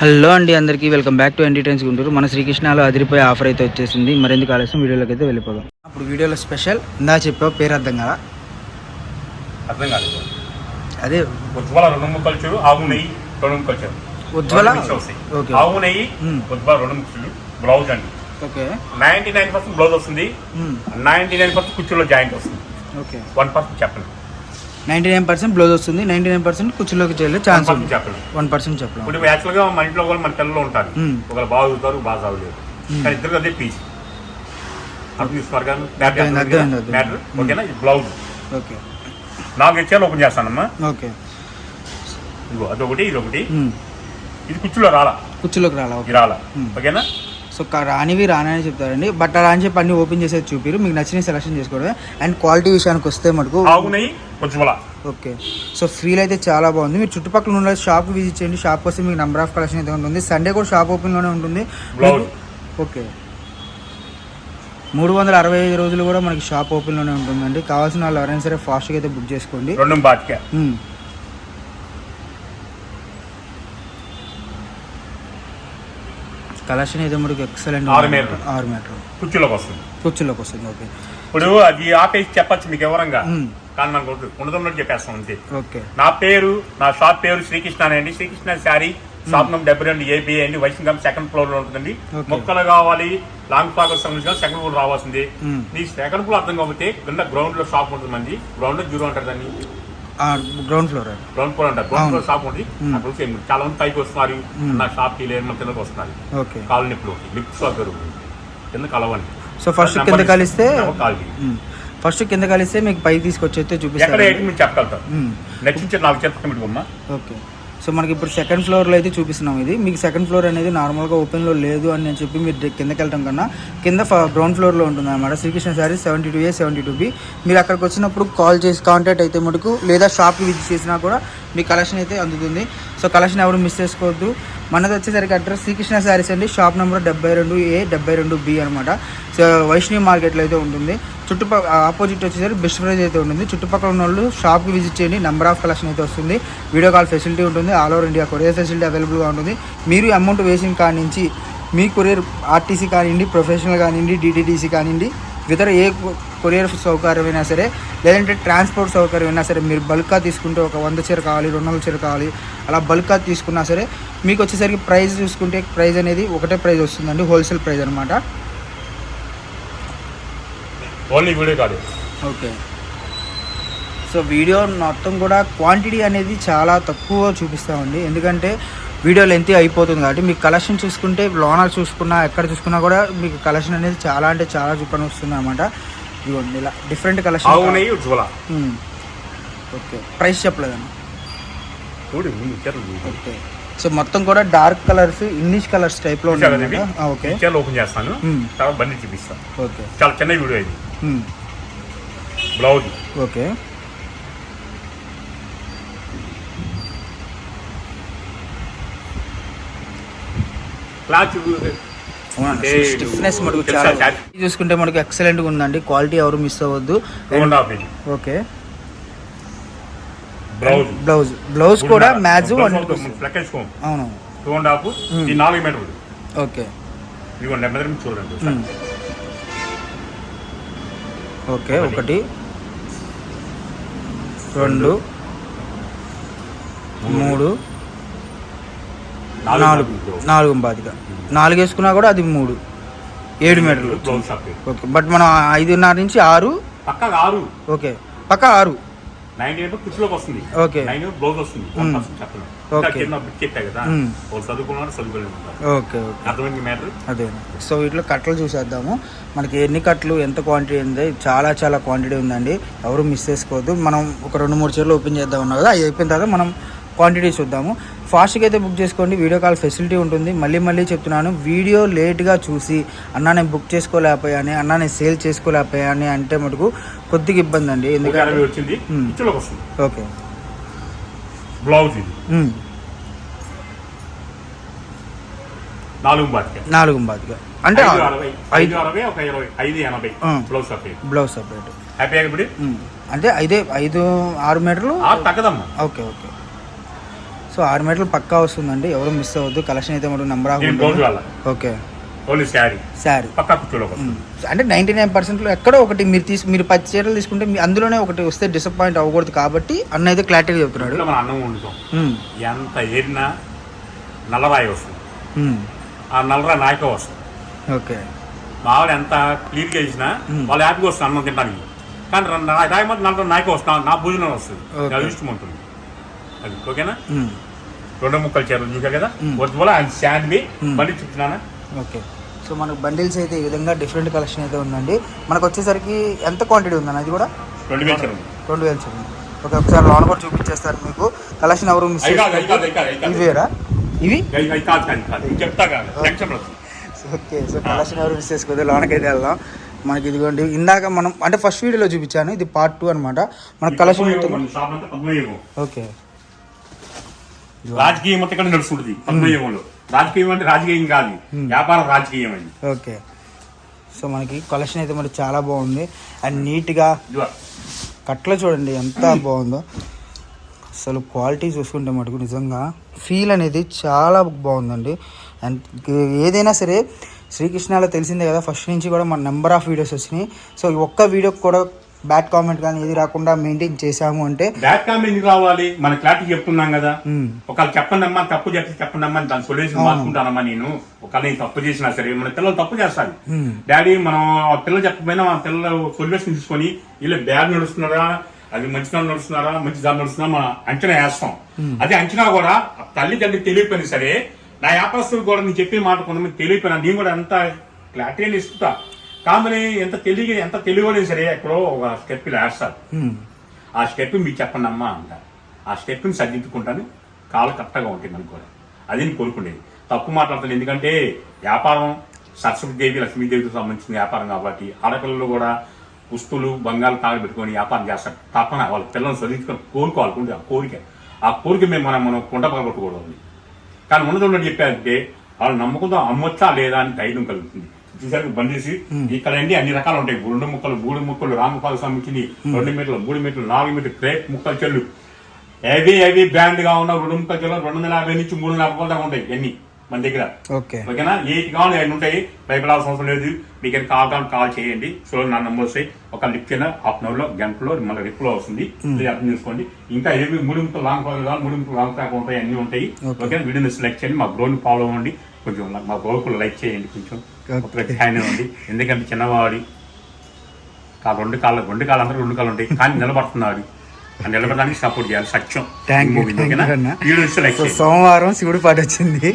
Hello అండి, అందరికీ welcome back to NT trends Guntur. మన శ్రీకృష్ణలో అదిరిపోయే ఆఫర్ అయితే వచ్చేసింది. మరెందుకు ఆలస్యం, వీడియోలోకి అయితే వెళ్ళిపోదాం. అప్పుడు వీడియోలో స్పెషల్ ఇందా చెప్పావు, పేరు అర్థం కదా? అర్థం కాలేదు. అదే ఉజ్వల రెండు ముక్కలు చూడు, ఆవు నెయ్యి రెండు ముక్కలు చూడు. ఉజ్వల ఆవు నెయ్యి ఉజ్వల రెండు ముక్కలు బ్లౌజ్ అండి. ఓకే, 99% బ్లౌజ్ వస్తుంది, 99% కుర్చీలో జాయింట్ వస్తుంది. ఓకే, 1% చెప్పండి. 99% బ్లౌజ్ వస్తుంది, 99% కుర్చీలోకి చేయలే ఛాన్స్ ఉంది. చెప్పండి, 1% చెప్పలేదు. ఇప్పుడు యాక్చువల్గా మన ఇంట్లో కూడా మన పిల్లలు ఉంటారు, ఒకళ్ళు బాగా చదువుతారు, బాగా చదవలేరు, కానీ ఇద్దరు అదే పీస్ అర్థం తీసుకోరు కానీ మ్యాటర్. ఓకేనా? ఇది బ్లౌజ్. ఓకే, 4 ఇచ్చేయాలి, ఓపెన్ చేస్తానమ్మా. ఓకే, ఇదిగో అదొకటి, ఇది ఒకటి. ఇది కుర్చీలో రాలా, కుర్చీలోకి రాలా. ఇది రాలా. ఓకేనా? సో రానివి రానని చెప్తారండి, బట్ అలా అని చెప్పి అన్ని ఓపెన్ చేసేది చూపిరు, మీకు నచ్చిన సెలెక్షన్ చేసుకోవడమే. అండ్ క్వాలిటీ విషయానికి వస్తే మటుకు ఆవునయి ఉజ్వల. ఓకే, సో ఫీల్ అయితే చాలా బాగుంది. మీరు చుట్టుపక్కల ఉన్న షాప్ విజిట్ చేయండి. షాప్ వస్తే మీకు నెంబర్ ఆఫ్ కలెక్షన్ అయితే ఉంటుంది. సండే కూడా షాప్ ఓపెన్లోనే ఉంటుంది. ఓకే, 365 రోజులు కూడా మనకి షాప్ ఓపెన్లోనే ఉంటుందండి. కావాల్సిన వాళ్ళు ఎవరైనా సరే ఫాస్ట్గా అయితే బుక్ చేసుకోండి. కలెక్షన్ అయితే మనకి ఎక్సలెంట్. 6 మీటర్ కుర్చీలోకి వస్తుంది. ఓకే, ఇప్పుడు అది ఆపేసి చెప్పచ్చు మీకు వివరంగా, కానీ మనకు ఉండదు చెప్పేస్తాం అంతే. ఓకే, నా షాప్ పేరు శ్రీకృష్ణ అండి. Srikrishna sari shop number 72 AB అండి. వైసింగం 2nd floor లో ఉంటుందండి. మొక్కలు కావాలి, లాంగ్ ఫ్రాక్ సంబంధించిన 2nd floor రావాల్సింది. నీ 2nd floor అర్థం కాకపోతే కింద గ్రౌండ్ లో షాప్ ఉంటుంది. గ్రౌండ్ లో 0 అంటారు దాన్ని, గ్రౌండ్ ఫ్లోర్ అంటారు. గ్రౌండ్ ఫ్లోర్ షాప్ ఉంటుంది. అక్కడ చాలా మంది పైకి వస్తున్నారు, నా షాప్ కి లేదు, కిందకి వస్తున్నారు. కాలు నొప్పులు, లిప్స్ కింద కలవండి. సో ఫస్ట్ కింద కలిస్తే మీకు పైకి తీసుకొచ్చి చూపిస్తారు. చెప్పగలుగుతారు. నెక్స్ట్ 4 చెత్త పెట్టుకోమ్మా. ఓకే, సో మనకి ఇప్పుడు 2nd ఫ్లోర్లో అయితే చూపిస్తున్నాం. ఇది మీకు 2nd ఫ్లోర్ అనేది నార్మల్గా ఓపెన్లో లేదు అని నేను చెప్పి మీరు కిందకి వెళ్ళటం కన్నా కింద గ్రౌండ్ ఫ్లోర్లో ఉంటుంది అనమాట. Srikrishna sari 72A 72B. మీరు అక్కడికి వచ్చినప్పుడు కాల్ చేసి కాంటాక్ట్ అయితే మటుకు, లేదా షాప్కి విజిట్ చేసినా కూడా మీ కలెక్షన్ అయితే అందుతుంది. సో కలెక్షన్ ఎవరు మిస్ చేసుకోవద్దు. మనది వచ్చేసరికి అడ్రస్ శ్రీకృష్ణ శారీస్ అండి. షాప్ నెంబర్ 72A 72B అనమాట. సో వైష్ణవి మార్కెట్లో అయితే ఉంటుంది. ఆపోజిట్ వచ్చేసరికి బెస్ట్ ప్రైజ్ అయితే ఉంటుంది. చుట్టుపక్కల ఉన్న వాళ్ళు షాప్కి విజిట్ చేయండి. నెంబర్ ఆఫ్ కలెక్షన్ అయితే వస్తుంది. వీడియో కాల్ ఫెసిలిటీ ఉంటుంది. All over India courier facility అవైలబుల్గా ఉంటుంది. మీరు అమౌంట్ వేసిన కాడి నుంచి మీ కొరియర్ ఆర్టీసీ కానివ్వండి, ప్రొఫెషనల్ కానివ్వండి, DTDC కానివ్వండి, ఇతర ఏ కొరియర్ సౌకర్యమైనా సరే, లేదంటే ట్రాన్స్పోర్ట్ సౌకర్యం అయినా సరే, మీరు బల్క్గా తీసుకుంటే ఒక 100 చీర కావాలి, 200 చీర కావాలి, అలా బల్క్గా తీసుకున్నా సరే మీకు వచ్చేసరికి ప్రైస్ చూసుకుంటే ప్రైస్ అనేది ఒకటే ప్రైస్ వస్తుందండి, హోల్సేల్ ప్రైస్ అనమాట. ఓకే, సో వీడియో మొత్తం కూడా క్వాంటిటీ అనేది చాలా తక్కువ చూపిస్తామండి, ఎందుకంటే వీడియో లెంత్ అయిపోతుంది కాబట్టి. మీకు కలెక్షన్ చూసుకుంటే లోనల్ చూసుకున్నా, ఎక్కడ చూసుకున్నా కూడా మీకు కలెక్షన్ అనేది చాలా అంటే చాలా చూపని వస్తుంది అనమాట. ఇదిగోండి ఇలా డిఫరెంట్ కలెక్షన్. ఓకే, ప్రైస్ చెప్పలేదండి. ఓకే, సో మొత్తం కూడా dark colours, English colours type లో ఉన్నాయి. ఓకే, ఓపెన్ చేస్తాను, బండి చూపిస్తాను. ఓకే, చాలా చిన్న వీడియో ఇది. బ్లౌజ్. ఓకే, స్టిఫ్నెస్ మనకు చాలా చూసుకుంటే మనకు ఎక్సలెంట్ గా ఉందండి. క్వాలిటీ ఎవరు మిస్ అవ్వద్దు. ఓకే, బ్లౌజ్ కూడా మ్యాచ్. అవును, 2.5 మీటర్. ఓకే, చూడండి. ఓకే, 1 2 3 4 బాదిగా 4 వేసుకున్నా కూడా అది 3 7 మీటర్లు. ఓకే, బట్ మనం 5.5 నుంచి 6. ఓకే, పక్క 6. 90 కుర్చీలోకి వస్తుంది. ఓకే, బ్లౌజ్ వస్తుంది. అదే. సో వీటిలో కట్టలు చూసేద్దాము. మనకి ఎన్ని కట్టలు, ఎంత క్వాంటిటీ ఉంది, చాలా చాలా క్వాంటిటీ ఉందండి. ఎవరు మిస్ చేసుకోవద్దు. మనం ఒక 2-3 చీరలు ఓపెన్ చేద్దాం ఉన్నాం కదా, అవి అయిపోయిన తర్వాత మనం క్వాంటిటీ చూద్దాము. ఫాస్ట్గా అయితే బుక్ చేసుకోండి. వీడియో కాల్ ఫెసిలిటీ ఉంటుంది. మళ్ళీ చెప్తున్నాను, వీడియో లేట్గా చూసి అన్నా నేను బుక్ చేసుకోలేకపోయాను, అన్నా నేను సేల్ చేసుకోలేకపోయాను అంటే మటుకు కొద్దిగా ఇబ్బంది అండి. ఎందుకంటే ఓకే, బ్లౌజ్ 4 బాతిగా అంటే 5.80 బ్లౌజ్ సపరేట్. అంటే 5-6 మీటర్లు. Okay, okay. సో 6 మీటర్లు పక్కా వస్తుందండి, ఎవరు మిస్ అవ్వద్దు. కలెక్షన్ అయితే మనకు number of okay only sari పక్కా కుర్చీలో అంటే 99%లో ఎక్కడో ఒకటి మీరు 10 చీరలు తీసుకుంటే అందులోనే ఒకటి వస్తే డిసప్పాయింట్ అవ్వకూడదు కాబట్టి అన్న అయితే క్లారిటీగా చెప్తున్నాడు. మన అన్నం వండుతాం ఎంత ఏరినా నల్లరాయి వస్తుంది, ఆ నల్లరాయి నాయక వస్తుంది. ఓకే మావాడు ఎంత క్లీన్గా చేసినా వాళ్ళు హ్యాపీగా వస్తుంది అన్నం తినడానికి. కానీ రాయి మాత్రం నల్ల నాయక వస్తుంది, నా భోజనం వస్తుంది, నాకు ఇష్టం ఉంటుంది అది. ఓకేనా 2 ముక్కలు చీరలు చూసారు కదా, వద్దు ఆయన శాండ్వి మళ్ళీ చెప్తున్నానా. ఓకే సో మనకు బండిల్స్ అయితే ఈ విధంగా డిఫరెంట్ కలెక్షన్ అయితే ఉందండి. మనకు వచ్చేసరికి ఎంత క్వాంటిటీ ఉందన్న అది కూడా 2000 చీరలు. 2000 చీరలు. ఓకే ఒకసారి లోన్ కూడా చూపించేస్తారు మీకు. కలెక్షన్ ఎవరు మిస్ ఇవేరా ఇవి చెప్తా కాదు. ఓకే సో కలెక్షన్ ఎవరు మిస్ చేసుకోవద్దు, లోనకి అయితే వెళ్దాం. మనకి ఇదిగోండి ఇందాక మనం అంటే ఫస్ట్ వీడియోలో చూపించాను, ఇది పార్ట్ 2 అనమాట. మనకు కలెక్షన్ ఓకే రాజకీయం మొత్తం ఇక్కడ నడుస్తుంటుంది పద్మయుగంలో. రాజకీయం అంటే రాజకీయం కాదు, వ్యాపారం రాజకీయం అండి. ఓకే సో మనకి కలెక్షన్ అయితే మరి చాలా బాగుంది అండ్ నీట్గా కట్లో చూడండి ఎంత బాగుందో. అసలు క్వాలిటీ చూసుకుంటే మటుకు నిజంగా ఫీల్ అనేది చాలా బాగుందండి. అండ్ ఏదైనా సరే శ్రీకృష్ణలో తెలిసిందే కదా, ఫస్ట్ నుంచి కూడా మన నెంబర్ ఆఫ్ వీడియోస్ వచ్చినాయి. సో ఈ ఒక్క వీడియోకి కూడా బ్యాడ్ కామెంట్ కానీ ఏది రాకుండా మెయింటైన్ చేసాము అంటే. బ్యాడ్ కామెంట్ రావాలి, మన క్లారిటీ చెప్తున్నాం కదా. ఒకళ్ళు చెప్పండి అమ్మా, తప్పు చేస్తే చెప్పండి అమ్మా, దాని సొల్యూషన్ మార్చుకుంటానమ్మా. నేను ఒకళ్ళు నేను తప్పు చేసినా సరే మన పిల్లలు తప్పు చేస్తారు డాడీ, మనం పిల్లలు చెప్పకపోయినా మన పిల్లలు సొల్యూషన్ తీసుకొని వీళ్ళు బ్యాడ్ నడుస్తున్నారా, అది మంచిగా నడుస్తున్నారా, మంచి దారి నడుస్తున్నారా మనం అంచనా వేస్తాం. అదే అంచనా కూడా తల్లిదండ్రి తెలియపోయినా సరే, నా వ్యాపారస్తులు కూడా నేను చెప్పే మాట కొంతమంది తెలియపోయినా నేను కూడా ఎంత క్లారిటీ అని ఇస్తా. కాబట్టి ఎంత తెలియలేదు సరే ఎక్కడో ఒక స్టెప్ ఇలా వేస్తారు. ఆ స్టెప్ మీకు చెప్పండి అమ్మా అంటారు. ఆ స్టెప్ని సర్దిద్దుకుంటాను, కాలు కరెక్ట్గా ఉంటుంది అనుకోవాలి. అది నేను కోరుకునేది. తప్పు మాట్లాడతాను, ఎందుకంటే వ్యాపారం సరస్వతీదేవి లక్ష్మీదేవితో సంబంధించిన వ్యాపారం కాబట్టి ఆడపిల్లలు కూడా పుస్తులు బంగారు తాగ పెట్టుకొని వ్యాపారం చేస్తారు. తప్పన వాళ్ళ పిల్లల్ని చదివించుకొని కోరుకోవాలి. ఆ కోరిక మనం కుండ పగలగొట్టకూడదు. కానీ ఉన్నది చెప్పారంటే వాళ్ళు నమ్మకంతో అమ్మొచ్చా లేదా అని ధైర్యం కలుగుతుంది. చూసారు బండిసి ఇక్కడ అండి అన్ని రకాలు ఉంటాయి. 2 ముక్కలు 3 ముక్కలు రామపాలకు సంబంధించి 2 మీటర్లు 3 మీటర్లు 4 మీటర్లు క్రేప్ ముక్కలు చెల్లు హెవీ బ్రాండ్ గా ఉన్న 2 ముక్కలు చెల్లు 250 నుంచి 340 రూపాయల దాకా ఉంటాయి అన్ని మన దగ్గర. ఓకేనా, ఏది కావాలి అన్ని ఉంటాయి. భయపడాల్సిన అవసరం లేదు. మీకు కాల్ చేయండి. సో నా నంబర్ వస్తాయి. ఒక లిఫ్ట్ అయినా హాఫ్ అవర్ లో గంటలో మన రిప్లో వస్తుంది. అర్థం చేసుకోండి. ఇంకా ఏవి 3 ముక్కలు లాంగ్ పాలు కావాలి, 3 ముక్కలు లాంగ్ ప్యాక్ ఉంటాయి, అన్ని ఉంటాయి. ఓకేనా, వీడియోని సెలెక్ట్ చేయండి. మా గ్రోన్ ఫాలో అవ్వండి. కొంచెం మా గ్రోకులు లైక్ చేయండి, కొంచెం హ్యాండ్ ఇవ్వండి. ఎందుకంటే చిన్నవాడి రెండు కాళ్ళు అందరూ 2 కాళ్ళు ఉంటాయి, కానీ నిలబడుతున్నాడు. నిలబడడానికి సపోర్ట్ చేయాలి. సత్యం. సోమవారం శివుడి పాట వచ్చింది.